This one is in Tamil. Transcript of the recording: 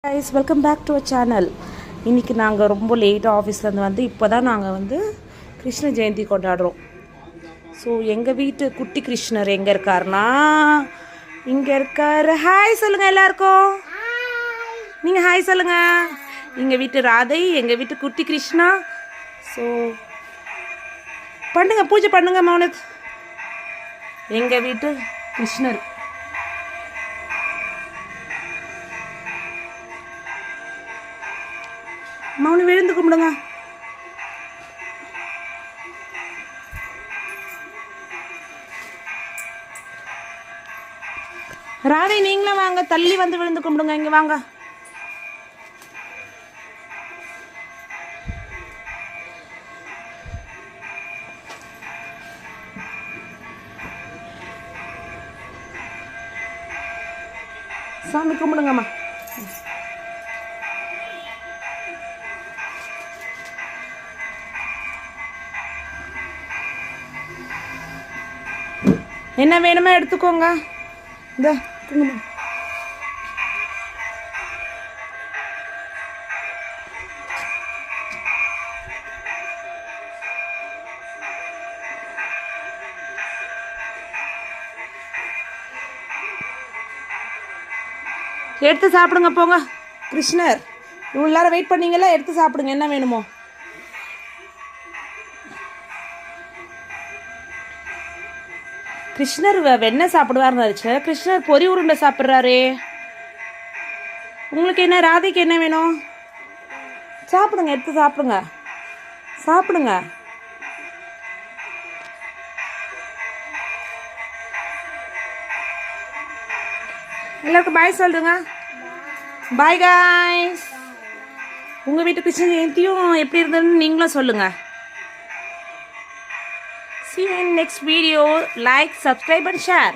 guys, welcome back to our channel. இன்னைக்கு நாங்கள் ரொம்ப லேட்டாக ஆஃபீஸ்லேருந்து வந்து இப்போ தான் நாங்கள் வந்து கிருஷ்ண ஜெயந்தி கொண்டாடுறோம். ஸோ எங்கள் வீட்டு குட்டி கிருஷ்ணர் எங்கே இருக்காருனா இங்கே இருக்கார். ஹாய் சொல்லுங்கள் எல்லாருக்கும். நீங்கள் ஹாய் சொல்லுங்கள். எங்கள் வீட்டு ராதை, எங்கள் வீட்டு குட்டி கிருஷ்ணா. ஸோ பண்ணுங்க, பூஜை பண்ணுங்க மௌனத். எங்கள் வீட்டு கிருஷ்ணர் மௌனி விழுந்து கும்பிடுங்க. ராதை நீங்களும் வாங்க, தள்ளி வந்து விழுந்து கும்பிடுங்க. இங்க வாங்க. சாமி கும்பிடுங்கம்மா. என்ன வேணுமோ எடுத்துக்கோங்க. இந்த எடுத்து சாப்பிடுங்க போங்க. கிருஷ்ணர் இவ்வளோ நேரம் வெயிட் பண்ணீங்களா, எடுத்து சாப்பிடுங்க என்ன வேணுமோ. கிருஷ்ணர் வெண்ணெய் சாப்பிடுவார்னு நினச்சு கிருஷ்ணர் பொரி உருண்டை சாப்பிட்றாரே. உங்களுக்கு என்ன, ராதைக்கு என்ன வேணும்? சாப்பிடுங்க, எடுத்து சாப்பிடுங்க, சாப்பிடுங்க. எல்லாருக்கும் பாய் சொல்லுங்க. Bye guys. உங்கள் வீட்டு கிருஷ்ண ஜெயந்தியும் எப்படி இருந்ததுன்னு நீங்களும் சொல்லுங்கள். See you in next video. Like, subscribe and share.